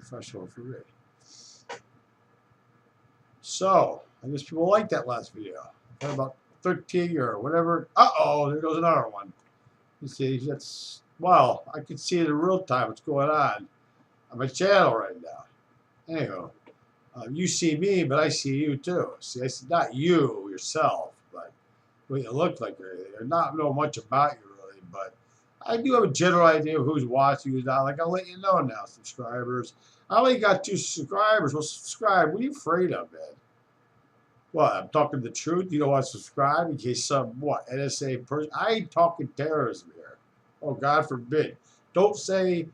Professional for me. So, I guess people like that last video. About 13 or whatever. Uh-oh, there goes another one. You see, that's, well, I can see it in real time what's going on my channel right now. Anyhow, you see me, but I see you too. See, I see not you yourself, but what you look like or anything. I not know much about you really, but I do have a general idea of who's watching, who's not. Like, I'll let you know now, subscribers. I only got 2 subscribers. Well, subscribe. What are you afraid of, man? What, I'm talking the truth? You don't want to subscribe in case some, what, NSA person? I ain't talking terrorism here. Oh, God forbid. Don't say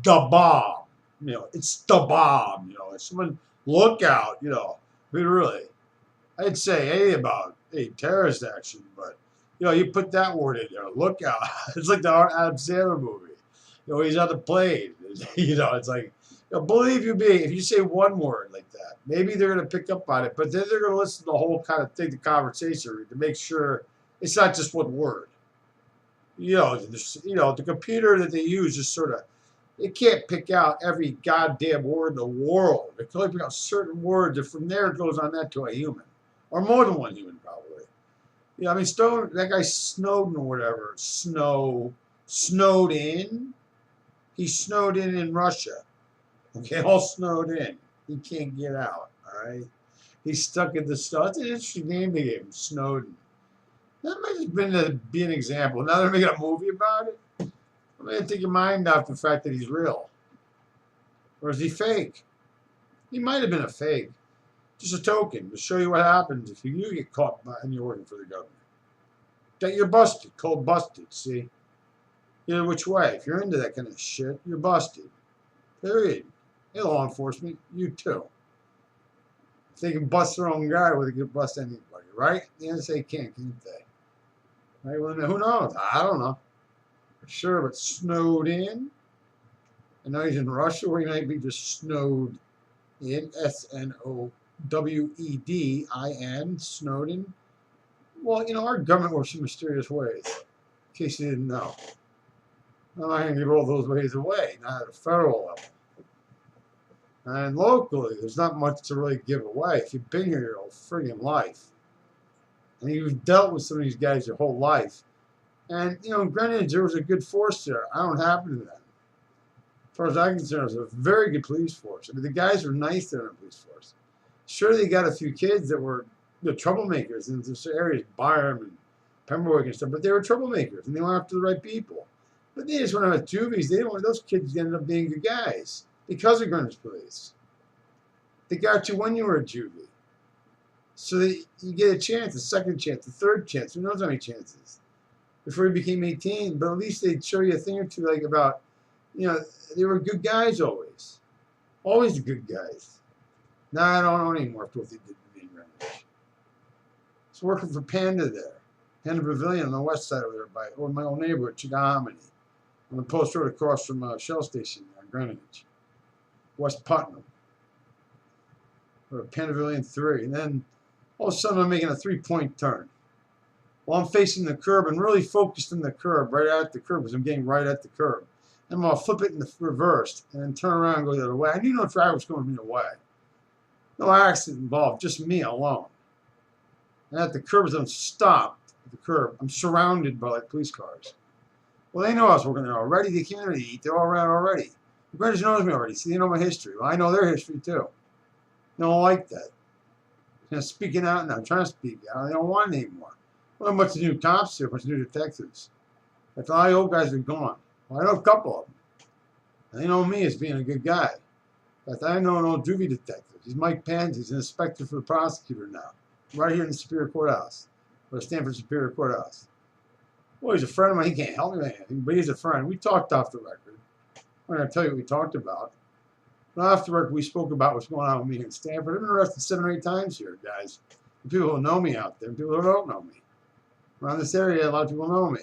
the bomb. You know, it's the bomb. You know, if someone, look out, you know. I mean, really. I didn't say anything about terrorist action, but, you know, you put that word in there, look out. It's like the Adam Sandler movie. You know, he's on the plane. You know, it's like, you know, believe you me, if you say one word like that, maybe they're going to pick up on it, but then they're going to listen to the whole kind of thing, the conversation, to make sure it's not just one word. You know, the computer that they use is sort of, it can't pick out every goddamn word in the world. It can only pick out certain words, and from there it goes on that to a human. Or more than one human, probably. Yeah, I mean, that guy Snowden or whatever, snowed in. He snowed in Russia. Okay, all snowed in. He can't get out, all right? He's stuck in the snow. That's an interesting name they gave him, Snowden. That might have been to be an example. Now they're making a movie about it. I'm going to take your mind off the fact that he's real. Or is he fake? He might have been a fake. Just a token to show you what happens if you get caught and you're working for the government. That you're busted, cold busted, see? Either which way. If you're into that kind of shit, you're busted. Period. Hey, law enforcement, you too. If they can bust their own guy, well, they can bust anybody, right? The NSA can't they? Right? Well, who knows? I don't know. For sure, but snowed in. I know he's in Russia, where he might be just snowed in. Snowedin, Snowden. Well, you know, our government works in mysterious ways, in case you didn't know. I'm not going to give all those ways away, not at a federal level. And locally, there's not much to really give away. If you've been here your whole friggin' life, and you've dealt with some of these guys your whole life, and, you know, in Greenwich, there was a good force there. I don't happen to that. As far as I'm concerned, it was a very good police force. I mean, the guys were nice there in the police force. Sure, they got a few kids that were troublemakers in this areas, Byram and Pembroke and stuff, but they were troublemakers, and they went after the right people. But they just went out with juvies. They didn't want those kids to end up being good guys because of Greenwich police. They got you when you were a juvie. So that you get a chance, a second chance, a third chance. Who knows how many chances before you became 18? But at least they'd show you a thing or two, like about, you know, they were good guys always. Always the good guys. Now I don't know anymore what they did to me in Greenwich. I was working for Panda there. Panda Pavilion on the west side over there by my old neighborhood, Chickahominy. On the post road across from Shell Station in Greenwich. West Putnam. Or Panda Pavilion 3. And then all of a sudden I'm making a 3-point turn. Well, I'm facing the curb and really focused on the curb, right at the curb, because I'm getting right at the curb. And I'm going to flip it in the reversed and then turn around and go the other way. I knew no driver was going the way. No accident involved, just me alone. And at the curb, as I'm stopped at the curb, I'm surrounded by like police cars. Well, they know I was working there already. They came to eat. They're all around already. The British knows me already. See, they know my history. Well, I know their history too. They don't like that. I'm speaking out now. I'm trying to speak out. They don't want it anymore. Well, a bunch of new cops here, a bunch of new detectives. If all the old guys are gone. Well, I know a couple of them. And they know me as being a good guy. In fact, I know an old juvie detective. He's Mike Pansy. He's an inspector for the prosecutor now. Right here in the Superior Courthouse. Or Stanford Superior Courthouse. Well, he's a friend of mine. He can't help me with anything, but he's a friend. We talked off the record. I'm going to tell you what we talked about. But off the record, we spoke about what's going on with me in Stanford. I've been arrested 7 or 8 times here, guys. The people who know me out there, people who don't know me. Around this area, a lot of people know me.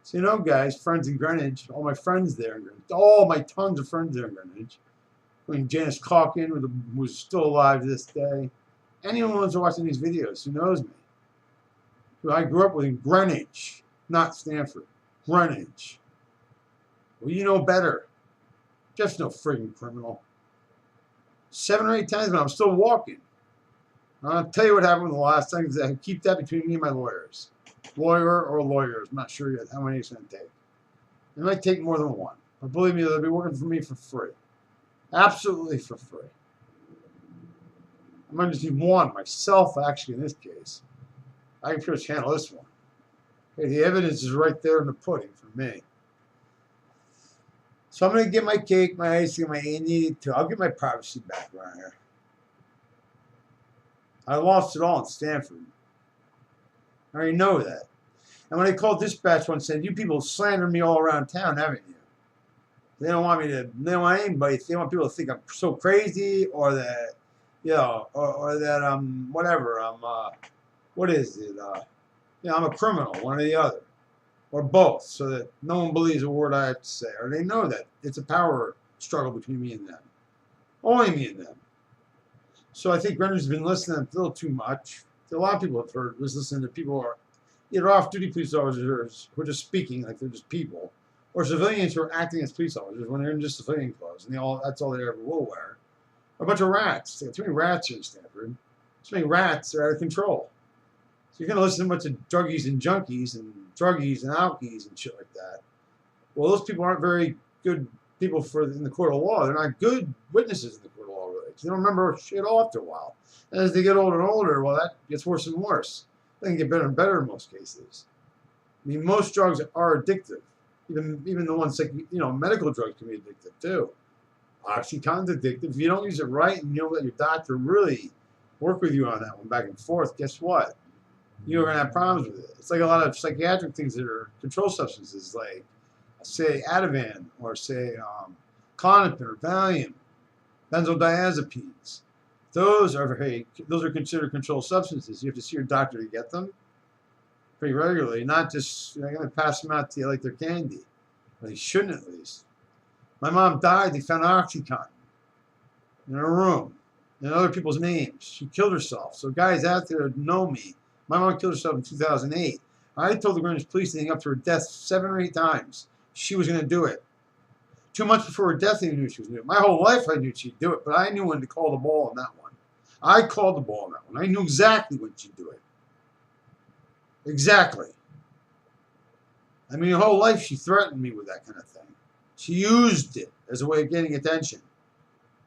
So, you know, guys, friends in Greenwich, all my friends there in Greenwich, all my tons of friends there in Greenwich, including Janice Calkin, who's still alive to this day. Anyone who's watching these videos who knows me, who I grew up with in Greenwich, not Stanford, Greenwich. Well, you know better. Jeff's no friggin' criminal. 7 or 8 times, but I'm still walking. I'll tell you what happened the last time, because I keep that between me and my lawyers. Lawyer or lawyers, I'm not sure yet how many it's going to take. It might take more than one. But believe me, they'll be working for me for free. Absolutely for free. I might just need one myself, actually, in this case. I can pretty much handle this one. Okay, the evidence is right there in the pudding for me. So I'm going to get my cake, my icing, my Andy too. I'll get my privacy back around here. I lost it all in Stanford. I already know that. And when I called dispatch once, said, "You people slander me all around town, haven't you?" They don't want me to. They don't want anybody. They want people to think I'm so crazy, or that, you know, or that I'm whatever. I'm what is it? You know, I'm a criminal, one or the other, or both, so that no one believes a word I have to say, or they know that it's a power struggle between me and them, only me and them. So I think Brendan's been listening a little too much. A lot of people have heard was listening to people who are either off-duty police officers who are just speaking like they're just people, or civilians who are acting as police officers when they're in just civilian clothes, and that's all they ever will wear. A bunch of rats. They got too many rats here in Stanford. Too many rats are out of control. So you're going to listen to a bunch of druggies and junkies and druggies and alkies and shit like that. Well, those people aren't very good people in the court of law. They're not good witnesses in the court of law, really. They don't remember shit all after a while. And as they get older and older, well, that gets worse and worse. They can get better and better in most cases. I mean, most drugs are addictive. Even the ones like, you know, medical drugs can be addictive too. OxyContin's addictive. If you don't use it right and you don't let your doctor really work with you on that one back and forth, guess what? You're going to have problems with it. It's like a lot of psychiatric things that are controlled substances, like, say, Ativan, or say, Klonopin or Valium, benzodiazepines. Those are considered controlled substances. You have to see your doctor to get them pretty regularly, not just going to pass them out to you like they're candy. Well, they shouldn't, at least. My mom died. They found OxyContin in her room and other people's names. She killed herself. So guys out there know me. My mom killed herself in 2008. I told the Greenwich police leading up to her death 7 or 8 times she was going to do it. 2 months before her death, I knew she was going to do it. My whole life I knew she'd do it, but I knew when to call the ball on that one. I called the ball on that one. I knew exactly when she'd do it. Exactly. I mean, her whole life she threatened me with that kind of thing. She used it as a way of getting attention.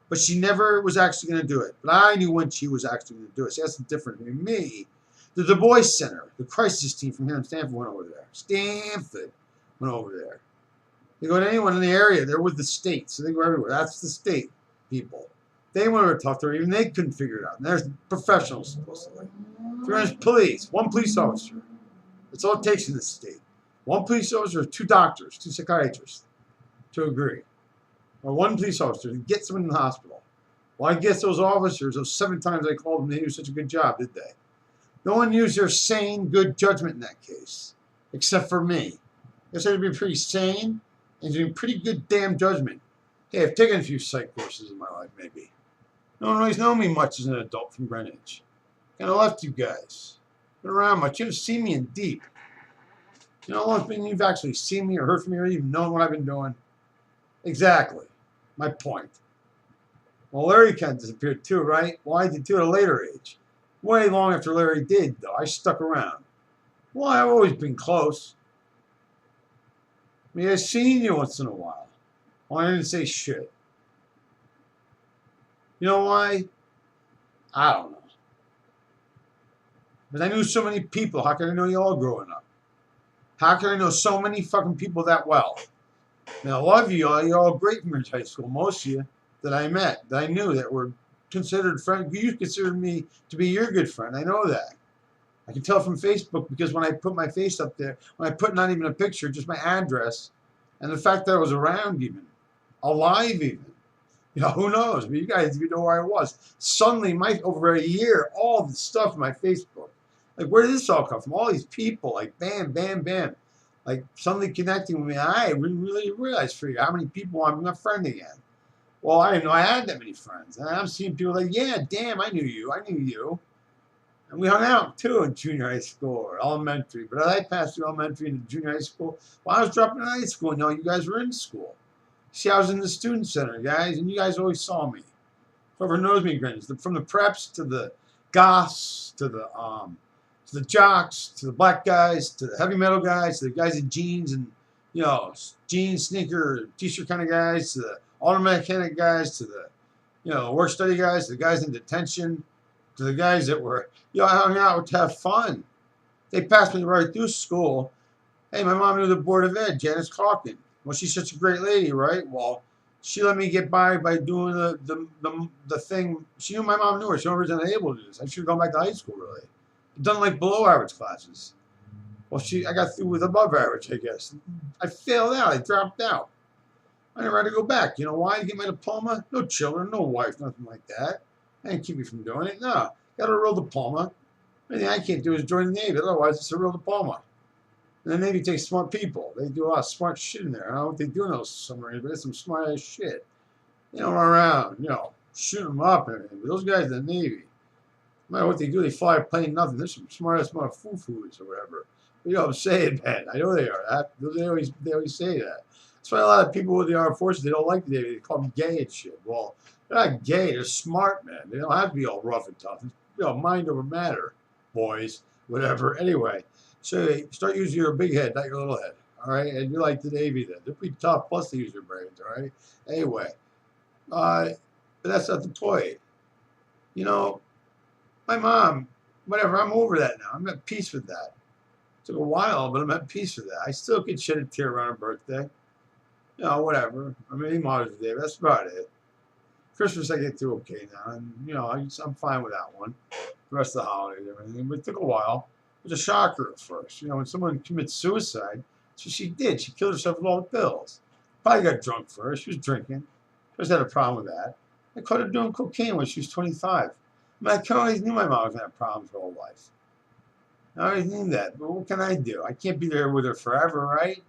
But she never was actually going to do it. But I knew when she was actually going to do it. See, that's the difference between me. The Du Bois Center, the crisis team from here in Stanford went over there. Stanford went over there. They go to anyone in the area. They're with the state, so they go everywhere. That's the state people. They went over to talk to her. Even they couldn't figure it out. And there's professionals, supposedly. There's police, 1 police officer. That's all it takes in this state. 1 police officer, 2 doctors, 2 psychiatrists to agree. Or 1 police officer to get someone in the hospital. Well, I guess those officers, those 7 times I called them, they didn't do such a good job, did they? No one used their sane, good judgment in that case, except for me. I guess I had to be pretty sane and doing pretty good damn judgment. Hey, I've taken a few psych courses in my life, maybe. No one always known me much as an adult from Greenwich. Kind of left you guys. Been around much. You haven't seen me in deep. You know how long it's been you've actually seen me or heard from me or even known what I've been doing? Exactly. My point. Well, Larry kind of disappeared too, right? Well, I did too at a later age. Way long after Larry did, though. I stuck around. Well, I've always been close. I mean, I've seen you once in a while. Well, I didn't say shit. You know why? I don't know. But I knew so many people. How could I know you all growing up? How could I know so many fucking people that well? Now, a lot of you all, you're all great from high school. Most of you that I met, that I knew, that were considered friends. You considered me to be your good friend. I know that. I can tell from Facebook because when I put my face up there, when I put not even a picture, just my address, and the fact that I was around even, alive even. You know, who knows? But you guys, you know where I was. Suddenly, over a year, all the stuff on my Facebook. Like, where did this all come from? All these people, like, bam, bam, bam. Like, suddenly connecting with me. I really realized for you how many people I'm a friend again. Well, I didn't know I had that many friends. And I'm seeing people like, yeah, damn, I knew you. I knew you. And we hung out, too, in junior high school or elementary. But I passed through elementary and junior high school. Well, I was dropping in high school, and you guys were in school. See, I was in the student center, guys, and you guys always saw me. Whoever knows me grins. From the preps to the goths to the jocks to the black guys to the heavy metal guys to the guys in jeans and jeans, sneaker, t-shirt kind of guys to the auto mechanic guys to the work study guys to the guys in detention to the guys that were I hung out with to have fun. They passed me right through school. Hey, my mom knew the board of ed, Janice Calkin. Well, she's such a great lady, right? Well, she let me get by doing the thing. She knew my mom knew her. She was never able to do this. I should have gone back to high school, really. Done like below average classes. Well, I got through with above average, I guess. I failed out. I dropped out. I never had to go back. You know why? To get my diploma? No children, no wife, nothing like that. That didn't keep me from doing it. No. Got a real diploma. Anything I can't do is join the Navy. Otherwise, it's a real diploma. And the Navy takes smart people. They do a lot of smart shit in there. I don't know what they do in those submarines, but it's some smart ass shit. They don't run around, shoot them up and everything. But those guys in the Navy, no matter what they do, they fly a plane, nothing. They're some smart ass foo-foos or whatever. But, I'm saying, man. I know they are. They always say that. That's why a lot of people with the armed forces, they don't like the Navy. They call them gay and shit. Well, they're not gay. They're smart, man. They don't have to be all rough and tough. It's, mind over matter, boys, whatever. Anyway. So start using your big head, not your little head, all right? And you're like the Navy then. They're pretty tough, plus they use their brains, all right? Anyway, but that's not the point. My mom, whatever, I'm over that now. I'm at peace with that. It took a while, but I'm at peace with that. I still could shed a tear around her birthday. Whatever. I mean, Mother's Day, that's about it. Christmas I get through okay now, and, I'm fine with that one. The rest of the holidays and everything, but it took a while. It was a shocker at first. When someone commits suicide, that's what she did. She killed herself with all the pills. Probably got drunk first. She was drinking. She always had a problem with that. I caught her doing cocaine when she was 25. I always knew my mom was going to have problems her whole life. I always knew that. But what can I do? I can't be there with her forever, right?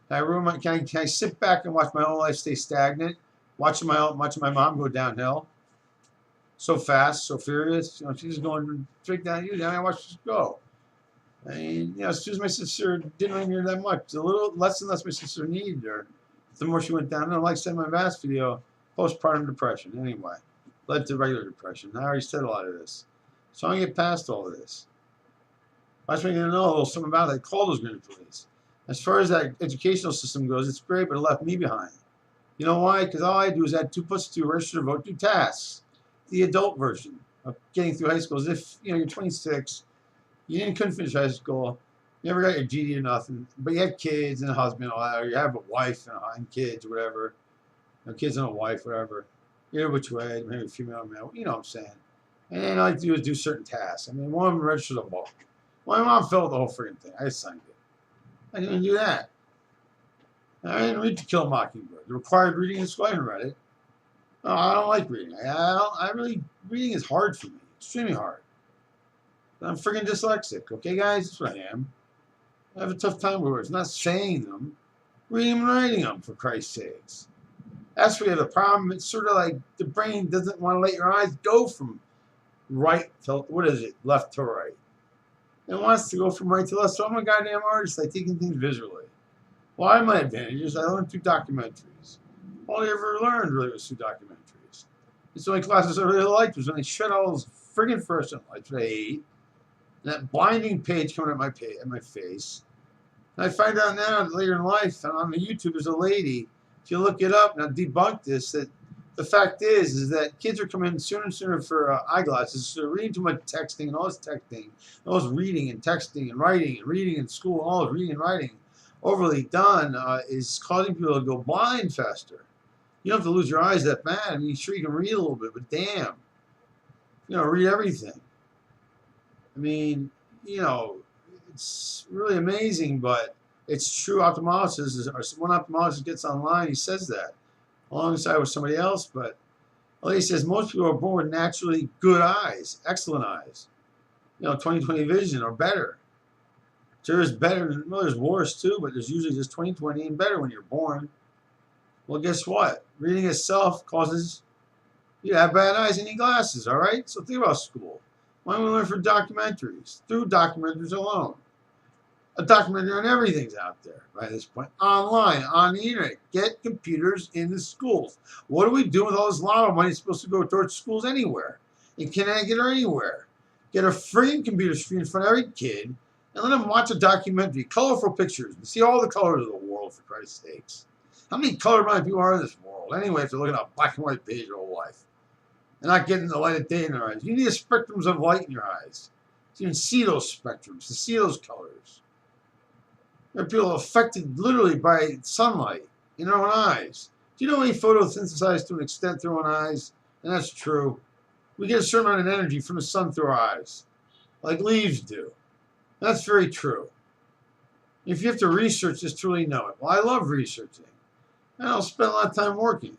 Can I sit back and watch my own life stay stagnant? Watching my mom go downhill? So fast, so furious. She's going straight down. I watch her go. I mean, as soon as my sister didn't like her that much, a little less and less my sister needed her, the more she went down. And like I said in my last video, postpartum depression, anyway, led to regular depression. I already said a lot of this. So I'm going to get past all of this. I just want you to know a little something about it. I called those Greenwich police. As far as that educational system goes, it's great, but it left me behind. You know why? Because all I do is add 2 + 2, register to vote, do tasks. The adult version of getting through high school is if you're 26, couldn't finish high school, you never got your GD or nothing, but you had kids and a husband, or you have a wife and kids or whatever, kids and a wife, whatever. Either which way, maybe female or male, you know what I'm saying. And all I like to do is do certain tasks. I mean, one of them registered a vote. My mom filled the whole freaking thing. I signed it. I didn't even do that. I didn't read To Kill a Mockingbird. The required reading in school, I haven't read it. No, I don't like reading. Reading is hard for me. Extremely hard. I'm freaking dyslexic. Okay, guys? That's what I am. I have a tough time with words. Not saying them. Reading them and writing them, for Christ's sakes. That's where you have the problem. It's sort of like the brain doesn't want to let your eyes go from right to, left to right. It wants to go from right to left. So I'm a goddamn artist. I take in things visually. Well, I have my advantages. I learned through documentaries. All I ever learned really was through documentaries. It's the only classes I really liked was when they shut all those friggin' fluorescent lights that I hate. And that blinding page coming at my face. And I find out now later in life, and on the YouTube, there's a lady, if you look it up, and I'll debunk this, that the fact is that kids are coming sooner and sooner for eyeglasses. So they're reading too much texting and all this texting, all this reading and texting and writing and reading in school, all this reading and writing overly done is causing people to go blind faster. You don't have to lose your eyes that bad. I mean, sure, you can read a little bit, but damn, read everything. I mean, it's really amazing, but it's true. Ophthalmologist, one ophthalmologist gets online, he says that, alongside with somebody else, but he says most people are born with naturally good eyes, excellent eyes, 20/20 vision or better. There's better, there's worse too, but there's usually just 20/20 and better when you're born. Well, guess what? Reading itself causes you to have bad eyes and need glasses, all right? So think about school. Why don't we learn from documentaries? Through documentaries alone. A documentary on everything's out there by this point. Online, on the internet. Get computers in the schools. What do we do with all this lotto money that's supposed to go towards schools anywhere? In Connecticut or anywhere. Get a freaking computer screen in front of every kid and let them watch a documentary. Colorful pictures. And see all the colors of the world, for Christ's sakes. How many colorblind people are in this world? Anyway, if they're looking at a black and white page their whole life. They're not getting the light of day in their eyes. You need spectrums of light in your eyes. So you can see those spectrums, to see those colors. There are people affected literally by sunlight in their own eyes. Do you know we photosynthesize to an extent through our own eyes? And that's true. We get a certain amount of energy from the sun through our eyes, like leaves do. That's very true. If you have to research this to really know it. Well, I love researching. And I'll spend a lot of time working.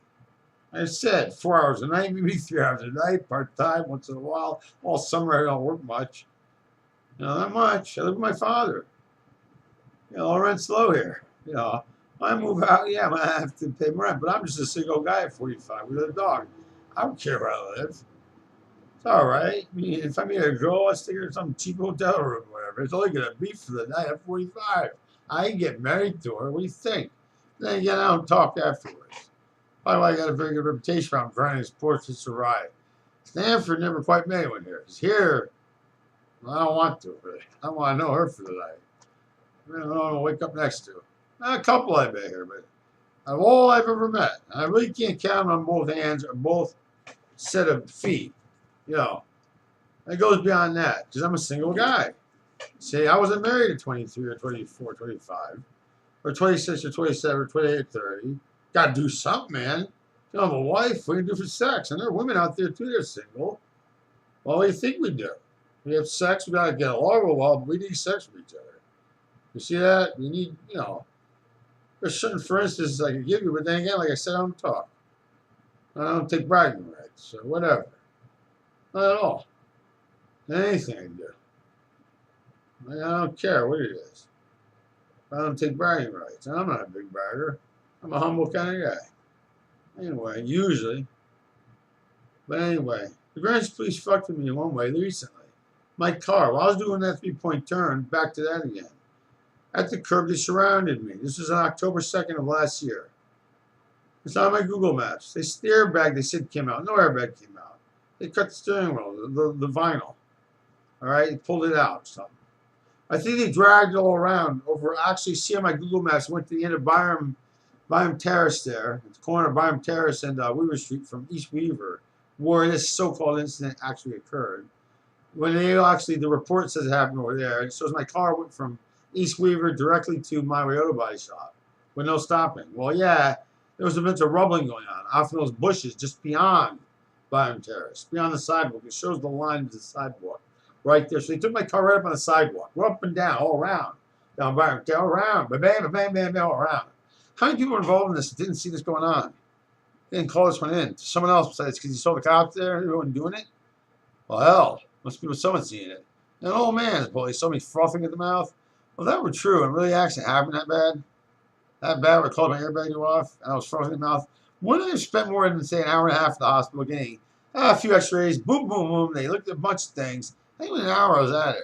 Like I said, 4 hours a night, maybe 3 hours a night, part-time, once in a while. All summer I don't work much. Not much. I live with my father. Rent's low here. I move out, yeah, I'm going to have to pay rent, but I'm just a single guy at 45 with a dog. I don't care where I live. It's all right. I mean, if I meet a girl, I stay in some cheap hotel room or whatever. It's only going to be for the night at 45. I ain't get married to her. What do you think? Then again, I don't talk afterwards. Probably why I got a very good reputation around grinding his porch to survive. Stanford never quite met anyone here. Because here, well, I don't want to, really. I want to know her for the night. I don't want to wake up next to. A couple I met here, but of all I've ever met, I really can't count on both hands or both set of feet. It goes beyond that because I'm a single guy. See, I wasn't married at 23 or 24, 25, or 26 or 27 or 28 or 30. Got to do something, man. If you don't have a wife, what do you do for sex? And there are women out there too that are single. Well, what do you think we do? We have sex, we got to get along well, but we need sex with each other. You see that? We need, there's certain for instances I can give you, but then again, like I said, I don't talk. I don't take bragging rights or whatever. Not at all. Anything I do. I don't care what it is. I don't take bragging rights. And I'm not a big bragger. I'm a humble kind of guy. Anyway, usually. But anyway, the Greenwich police fucked with me in one way recently. My car, while I was doing that 3-point turn, back to that again. At the curb, they surrounded me. This was on October 2nd of last year. It's on my Google Maps. The airbag, they said, came out. No airbag came out. They cut the steering wheel, the vinyl. All right, they pulled it out. Something. I think they dragged it all around over. Actually, see on my Google Maps, went to the end of Byram Terrace there, at the corner of Byram Terrace and Weaver Street from East Weaver, where this so-called incident actually occurred. When the report says it happened over there, it shows my car went from East Weaver directly to my auto body shop with no stopping. Well, yeah, there was a bunch of rubbling going on off in those bushes just beyond Byram Terrace, beyond the sidewalk. It shows the line of the sidewalk right there. So they took my car right up on the sidewalk. We're up and down, all around. Down Byram, all around. Bam, bam, bam, bam, all around. How many people were involved in this didn't see this going on? They didn't call this one in to someone else besides because you saw the cops there and everyone doing it? Well, hell, must be with someone seeing it. And an old man's boy saw me frothing at the mouth. Well, if that were true and really actually happened that bad, where I called my airbag off and I was frothing at the mouth, wouldn't I have spent more than, say, an hour and a half at the hospital getting a few x-rays, boom, boom, boom. They looked at a bunch of things. I think within an hour I was out of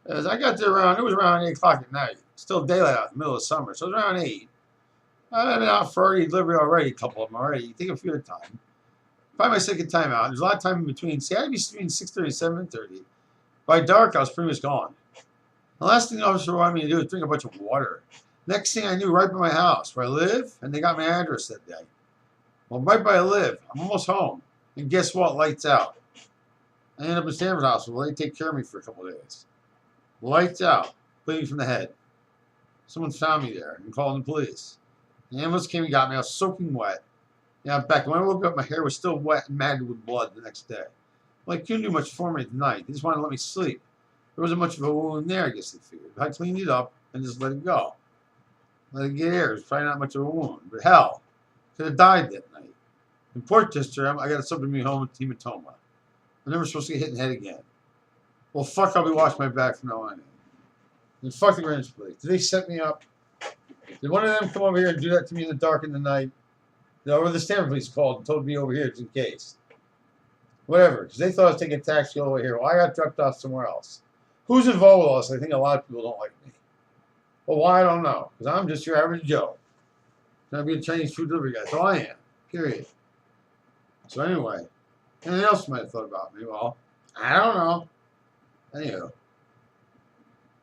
there. As I got there it was around 8 o'clock at night. Still daylight out in the middle of summer, so it was around 8. I've been out for early delivery already, a couple of them already. You take a few at a time. Probably my second time out. There's a lot of time in between. See, I had to be between 6:30 and 7:30. By dark, I was pretty much gone. The last thing the officer wanted me to do was drink a bunch of water. Next thing I knew, right by my house, where I live, and they got my address that day. Well, right by I live, I'm almost home. And guess what? Lights out. I ended up in Stanford Hospital. They take care of me for a couple of days. Lights out. Bleeding from the head. Someone found me there and called the police. The ambulance came and got me. I was soaking wet. Back when I woke up, my hair was still wet and matted with blood the next day. Well, they couldn't do much for me at night. They just wanted to let me sleep. There wasn't much of a wound there, I guess they figured. I cleaned it up and just let it go. Let it get air. It was probably not much of a wound. But hell, could have died that night. In Portchester, I got a submarine home with hematoma. I'm never supposed to get hit in the head again. Well, fuck, I'll be washing my back from now on. And fuck the Greenwich police. Did they set me up? Did one of them come over here and do that to me in the dark in the night? Or the Stanford police called and told me over here just in case. Whatever, because they thought I was taking a taxi all the way here. Well, I got dropped off somewhere else. Who's involved with all this? I think a lot of people don't like me. Well, why? I don't know. Because I'm just your average Joe. Trying to be a Chinese food delivery guy. So I am. Period. So anyway, anything else you might have thought about me? Well, I don't know. Anywho,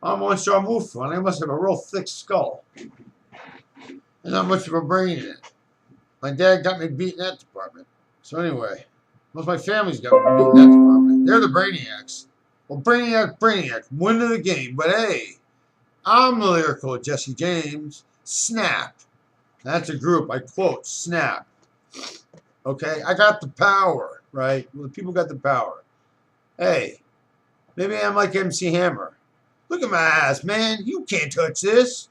I'm one star move fun. I must have a real thick skull. And not much of a brain in it. My dad got me beat in that department. So anyway, most of my family's got me beat in that department. They're the brainiacs. Well, brainiac, win of the game. But hey, I'm the lyrical Jesse James. Snap. That's a group. I quote, snap. Okay, I got the power, right? Well, the people got the power. Hey, maybe I'm like MC Hammer. Look at my ass, man. You can't touch this.